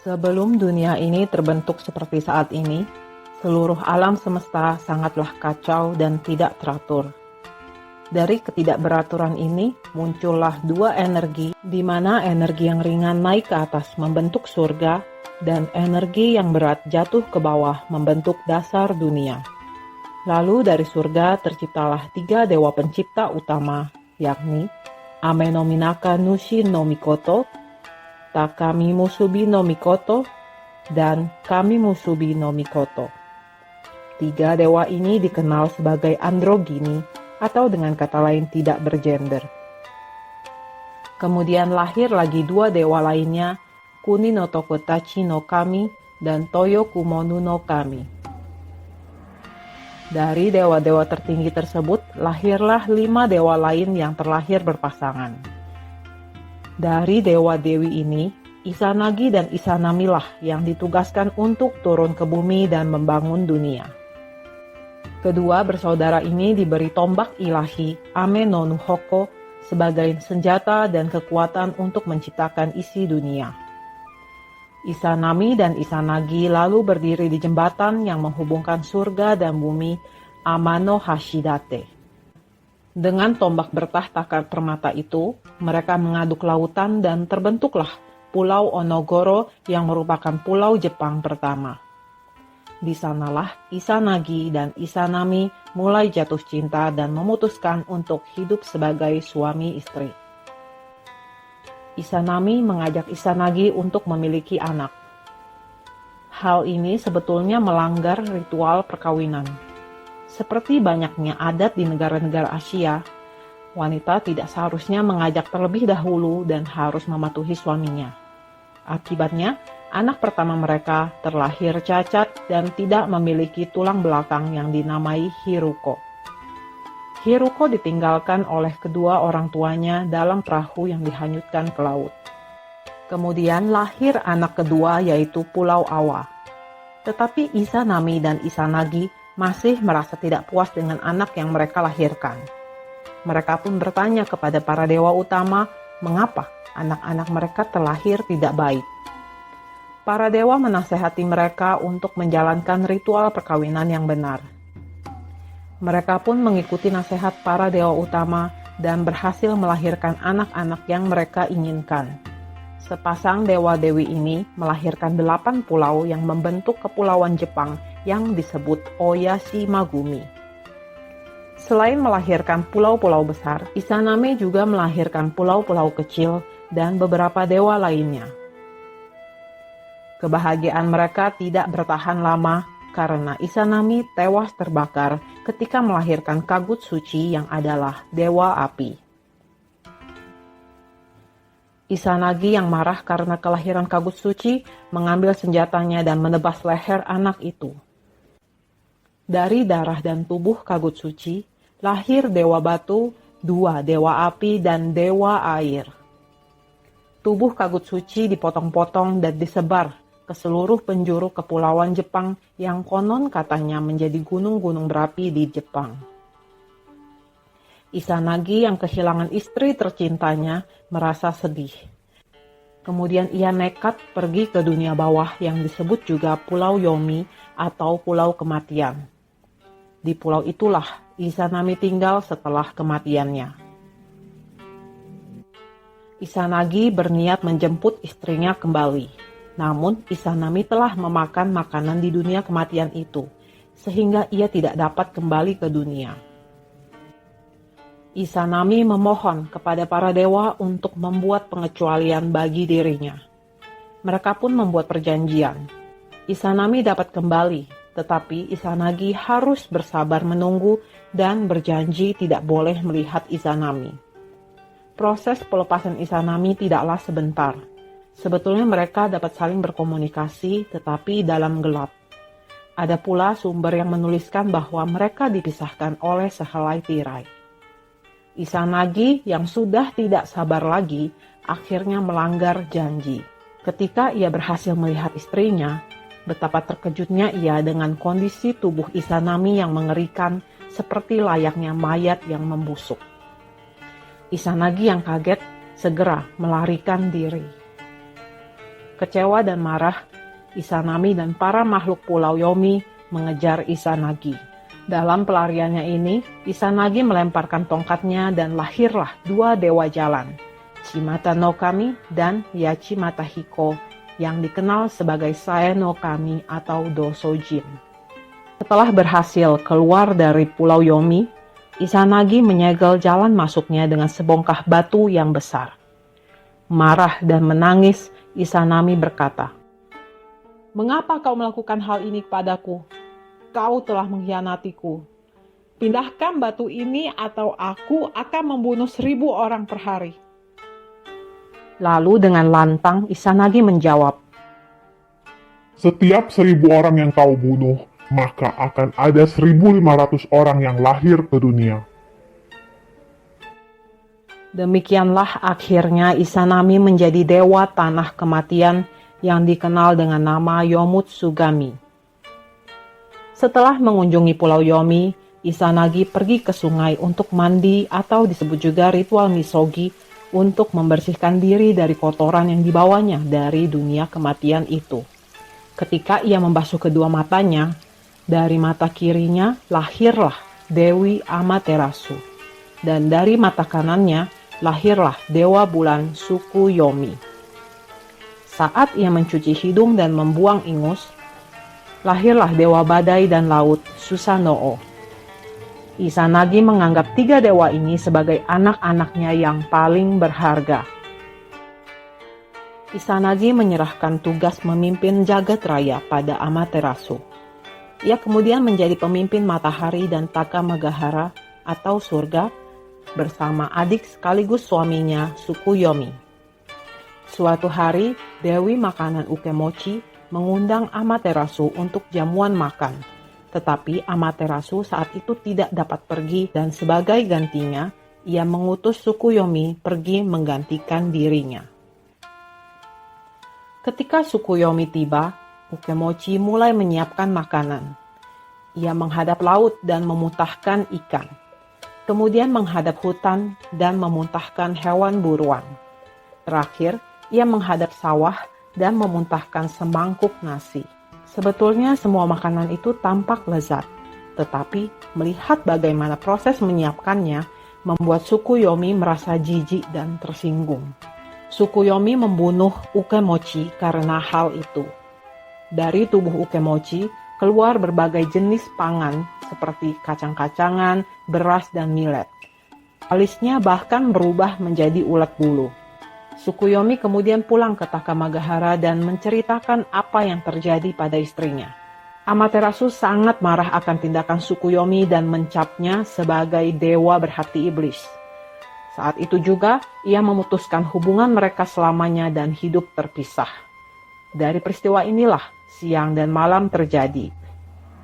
Sebelum dunia ini terbentuk seperti saat ini, seluruh alam semesta sangatlah kacau dan tidak teratur. Dari ketidakberaturan ini muncullah dua energi, di mana energi yang ringan naik ke atas membentuk surga, dan energi yang berat jatuh ke bawah membentuk dasar dunia. Lalu dari surga terciptalah tiga dewa pencipta utama, yakni Ame no Minaka Nushi no Mikoto, Takami Musubi no Mikoto, dan Kami Musubi no Mikoto. Tiga dewa ini dikenal sebagai androgini, atau dengan kata lain tidak bergender. Kemudian lahir lagi dua dewa lainnya, Kuni no Tokotachi no Kami dan Toyo Kumonu no Kami. Dari dewa-dewa tertinggi tersebut, lahirlah 5 dewa lain yang terlahir berpasangan. Dari dewa-dewi ini, Izanagi dan Izanami lah yang ditugaskan untuk turun ke bumi dan membangun dunia. Kedua bersaudara ini diberi tombak ilahi Ame no Nuhoko sebagai senjata dan kekuatan untuk menciptakan isi dunia. Izanami dan Izanagi lalu berdiri di jembatan yang menghubungkan surga dan bumi Amano Hashidate. Dengan tombak bertahta permata itu, mereka mengaduk lautan dan terbentuklah Pulau Onogoro yang merupakan pulau Jepang pertama. Di sanalah Izanagi dan Izanami mulai jatuh cinta dan memutuskan untuk hidup sebagai suami istri. Izanami mengajak Izanagi untuk memiliki anak. Hal ini sebetulnya melanggar ritual perkawinan. Seperti banyaknya adat di negara-negara Asia, wanita tidak seharusnya mengajak terlebih dahulu dan harus mematuhi suaminya. Akibatnya, anak pertama mereka terlahir cacat dan tidak memiliki tulang belakang yang dinamai Hiruko. Hiruko ditinggalkan oleh kedua orang tuanya dalam perahu yang dihanyutkan ke laut. Kemudian lahir anak kedua yaitu Pulau Awa. Tetapi Izanami dan Izanagi masih merasa tidak puas dengan anak yang mereka lahirkan. Mereka pun bertanya kepada para dewa utama, mengapa anak-anak mereka terlahir tidak baik. Para dewa menasehati mereka untuk menjalankan ritual perkawinan yang benar. Mereka pun mengikuti nasihat para dewa utama dan berhasil melahirkan anak-anak yang mereka inginkan. Sepasang dewa-dewi ini melahirkan 8 pulau yang membentuk kepulauan Jepang yang disebut Oyashi Magumi. Selain melahirkan pulau-pulau besar, Izanami juga melahirkan pulau-pulau kecil dan beberapa dewa lainnya. Kebahagiaan mereka tidak bertahan lama karena Izanami tewas terbakar ketika melahirkan Kagutsuchi yang adalah dewa api. Izanagi yang marah karena kelahiran Kagutsuchi mengambil senjatanya dan menebas leher anak itu. Dari darah dan tubuh Kagutsuchi, lahir dewa batu, 2 dewa api, dan dewa air. Tubuh Kagutsuchi dipotong-potong dan disebar ke seluruh penjuru kepulauan Jepang yang konon katanya menjadi gunung-gunung berapi di Jepang. Izanagi yang kehilangan istri tercintanya merasa sedih. Kemudian ia nekat pergi ke dunia bawah yang disebut juga Pulau Yomi atau Pulau Kematian. Di pulau itulah Izanami tinggal setelah kematiannya. Izanagi berniat menjemput istrinya kembali. Namun Izanami telah memakan makanan di dunia kematian itu, sehingga ia tidak dapat kembali ke dunia. Izanami memohon kepada para dewa untuk membuat pengecualian bagi dirinya. Mereka pun membuat perjanjian. Izanami dapat kembali, tetapi Izanagi harus bersabar menunggu dan berjanji tidak boleh melihat Izanami. Proses pelepasan Izanami tidaklah sebentar. Sebetulnya mereka dapat saling berkomunikasi, tetapi dalam gelap. Ada pula sumber yang menuliskan bahwa mereka dipisahkan oleh sehelai tirai. Izanagi yang sudah tidak sabar lagi, akhirnya melanggar janji. Ketika ia berhasil melihat istrinya, betapa terkejutnya ia dengan kondisi tubuh Izanami yang mengerikan seperti layaknya mayat yang membusuk. Izanagi yang kaget segera melarikan diri. Kecewa dan marah, Izanami dan para makhluk Pulau Yomi mengejar Izanagi. Dalam pelariannya ini, Izanagi melemparkan tongkatnya dan lahirlah dua dewa jalan, Shimata no Kami dan Yachimata Hiko, yang dikenal sebagai Sae no Kami atau Dosojin. Setelah berhasil keluar dari Pulau Yomi, Izanagi menyegel jalan masuknya dengan sebongkah batu yang besar. Marah dan menangis, Izanami berkata, "Mengapa kau melakukan hal ini kepadaku? Kau telah mengkhianatiku. Pindahkan batu ini atau aku akan membunuh 1.000 orang per hari." Lalu dengan lantang Izanagi menjawab, "Setiap 1.000 orang yang kau bunuh, maka akan ada 1.500 orang yang lahir ke dunia." Demikianlah akhirnya Izanami menjadi dewa tanah kematian yang dikenal dengan nama Yomutsugami. Setelah mengunjungi Pulau Yomi, Izanagi pergi ke sungai untuk mandi atau disebut juga ritual misogi untuk membersihkan diri dari kotoran yang dibawanya dari dunia kematian itu. Ketika ia membasuh kedua matanya, dari mata kirinya lahirlah Dewi Amaterasu, dan dari mata kanannya lahirlah Dewa Bulan suku Yomi. Saat ia mencuci hidung dan membuang ingus, lahirlah Dewa Badai dan Laut Susanoo. Izanagi menganggap 3 dewa ini sebagai anak-anaknya yang paling berharga. Izanagi menyerahkan tugas memimpin jagat raya pada Amaterasu. Ia kemudian menjadi pemimpin matahari dan Takamagahara atau surga bersama adik sekaligus suaminya suku Yomi. Suatu hari, Dewi Makanan Ukemochi mengundang Amaterasu untuk jamuan makan. Tetapi Amaterasu saat itu tidak dapat pergi dan sebagai gantinya, ia mengutus suku Yomi pergi menggantikan dirinya. Ketika suku Yomi tiba, Ukemochi mulai menyiapkan makanan. Ia menghadap laut dan memuntahkan ikan. Kemudian menghadap hutan dan memuntahkan hewan buruan. Terakhir, ia menghadap sawah dan memuntahkan semangkuk nasi. Sebetulnya semua makanan itu tampak lezat, tetapi melihat bagaimana proses menyiapkannya membuat suku Yomi merasa jijik dan tersinggung. Suku Yomi membunuh Ukemochi karena hal itu. Dari tubuh Ukemochi keluar berbagai jenis pangan seperti kacang-kacangan, beras, dan millet. Alisnya bahkan berubah menjadi ulat bulu. Suku Yomi kemudian pulang ke Takamagahara dan menceritakan apa yang terjadi pada istrinya. Amaterasu sangat marah akan tindakan suku Yomi dan mencapnya sebagai dewa berhati iblis. Saat itu juga ia memutuskan hubungan mereka selamanya dan hidup terpisah. Dari peristiwa inilah siang dan malam terjadi,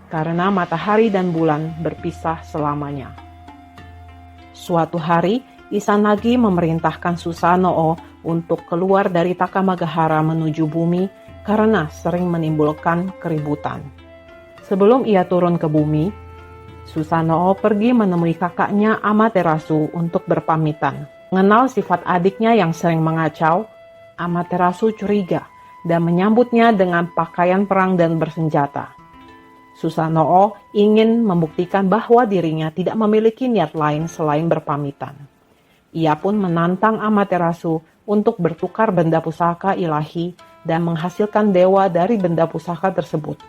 karena matahari dan bulan berpisah selamanya. Suatu hari, Izanagi memerintahkan Susanoo untuk keluar dari Takamagahara menuju bumi karena sering menimbulkan keributan. Sebelum ia turun ke bumi, Susanoo pergi menemui kakaknya Amaterasu untuk berpamitan. Mengenal sifat adiknya yang sering mengacau, Amaterasu curiga dan menyambutnya dengan pakaian perang dan bersenjata. Susanoo ingin membuktikan bahwa dirinya tidak memiliki niat lain selain berpamitan. Ia pun menantang Amaterasu untuk bertukar benda pusaka ilahi dan menghasilkan dewa dari benda pusaka tersebut.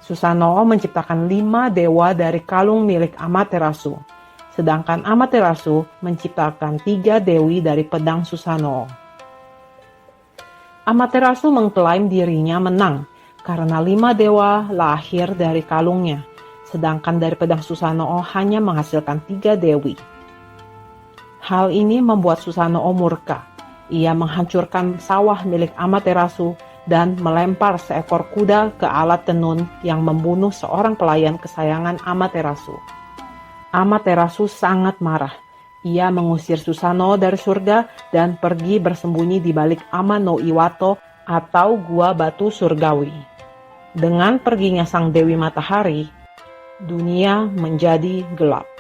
Susanoo menciptakan 5 dewa dari kalung milik Amaterasu, sedangkan Amaterasu menciptakan 3 dewi dari pedang Susanoo. Amaterasu mengklaim dirinya menang karena 5 dewa lahir dari kalungnya, sedangkan dari pedang Susanoo hanya menghasilkan 3 dewi. Hal ini membuat Susanoo murka. Ia menghancurkan sawah milik Amaterasu dan melempar seekor kuda ke alat tenun yang membunuh seorang pelayan kesayangan Amaterasu. Amaterasu sangat marah. Ia mengusir Susanoo dari surga dan pergi bersembunyi di balik Ama no Iwato atau Gua Batu Surgawi. Dengan perginya sang Dewi Matahari, dunia menjadi gelap.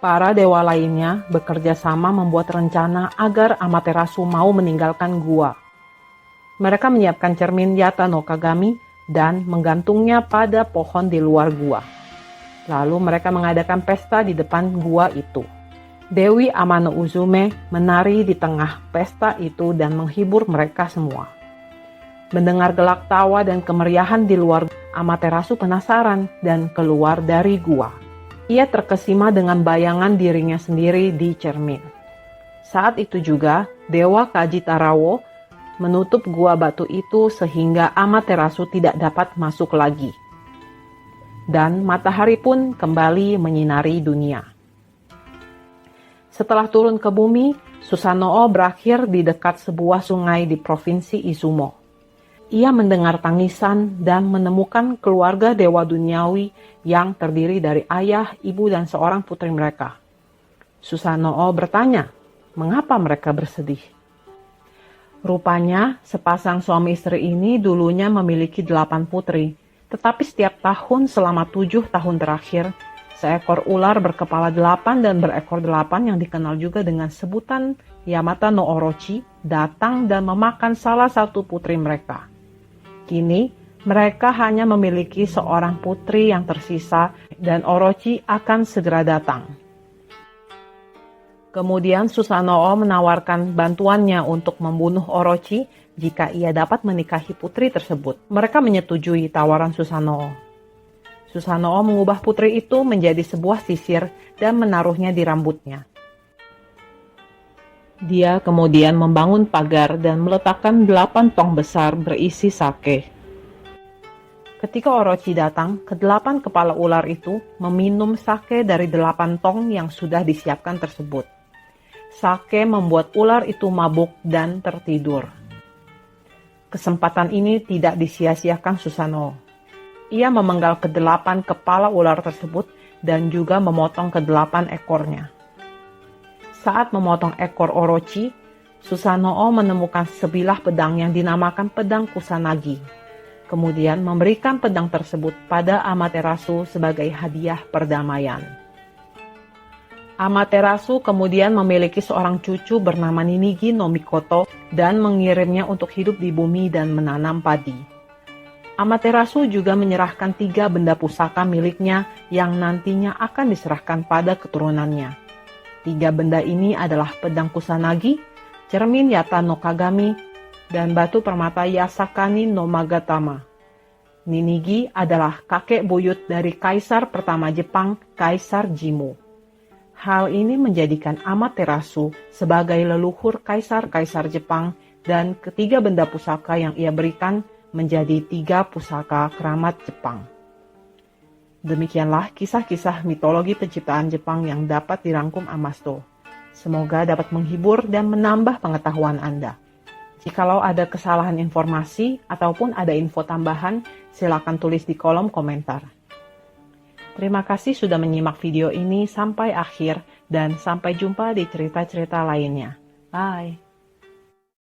Para dewa lainnya bekerja sama membuat rencana agar Amaterasu mau meninggalkan gua. Mereka menyiapkan cermin Yata no Kagami dan menggantungnya pada pohon di luar gua. Lalu mereka mengadakan pesta di depan gua itu. Dewi Amano Uzume menari di tengah pesta itu dan menghibur mereka semua. Mendengar gelak tawa dan kemeriahan di luar, Amaterasu penasaran dan keluar dari gua. Ia terkesima dengan bayangan dirinya sendiri di cermin. Saat itu juga, Dewa Kajitarawo menutup gua batu itu sehingga Amaterasu tidak dapat masuk lagi. Dan matahari pun kembali menyinari dunia. Setelah turun ke bumi, Susanoo berakhir di dekat sebuah sungai di provinsi Izumo. Ia mendengar tangisan dan menemukan keluarga dewa duniawi yang terdiri dari ayah, ibu, dan seorang putri mereka. Susanoo bertanya, mengapa mereka bersedih? Rupanya, sepasang suami istri ini dulunya memiliki 8 putri, tetapi setiap tahun selama 7 tahun terakhir, seekor ular berkepala 8 dan berekor 8 yang dikenal juga dengan sebutan Yamata no Orochi datang dan memakan salah satu putri mereka. Kini, mereka hanya memiliki seorang putri yang tersisa dan Orochi akan segera datang. Kemudian Susanoo menawarkan bantuannya untuk membunuh Orochi jika ia dapat menikahi putri tersebut. Mereka menyetujui tawaran Susanoo. Susanoo mengubah putri itu menjadi sebuah sisir dan menaruhnya di rambutnya. Dia kemudian membangun pagar dan meletakkan 8 tong besar berisi sake. Ketika Orochi datang, ke-8 kepala ular itu meminum sake dari 8 tong yang sudah disiapkan tersebut. Sake membuat ular itu mabuk dan tertidur. Kesempatan ini tidak disia-siakan Susanoo. Ia memenggal ke-8 kepala ular tersebut dan juga memotong ke-8 ekornya. Saat memotong ekor Orochi, Susanoo menemukan sebilah pedang yang dinamakan pedang Kusanagi. Kemudian memberikan pedang tersebut pada Amaterasu sebagai hadiah perdamaian. Amaterasu kemudian memiliki seorang cucu bernama Ninigi no Mikoto dan mengirimnya untuk hidup di bumi dan menanam padi. Amaterasu juga menyerahkan 3 benda pusaka miliknya yang nantinya akan diserahkan pada keturunannya. 3 benda ini adalah pedang Kusanagi, cermin Yata no Kagami, dan batu permata Yasakani no Magatama. Ninigi adalah kakek buyut dari Kaisar pertama Jepang, Kaisar Jimmu. Hal ini menjadikan Amaterasu sebagai leluhur kaisar-kaisar Jepang dan ketiga benda pusaka yang ia berikan menjadi 3 pusaka keramat Jepang. Demikianlah kisah-kisah mitologi penciptaan Jepang yang dapat dirangkum Amasto. Semoga dapat menghibur dan menambah pengetahuan Anda. Jikalau ada kesalahan informasi ataupun ada info tambahan, silakan tulis di kolom komentar. Terima kasih sudah menyimak video ini sampai akhir dan sampai jumpa di cerita-cerita lainnya. Bye!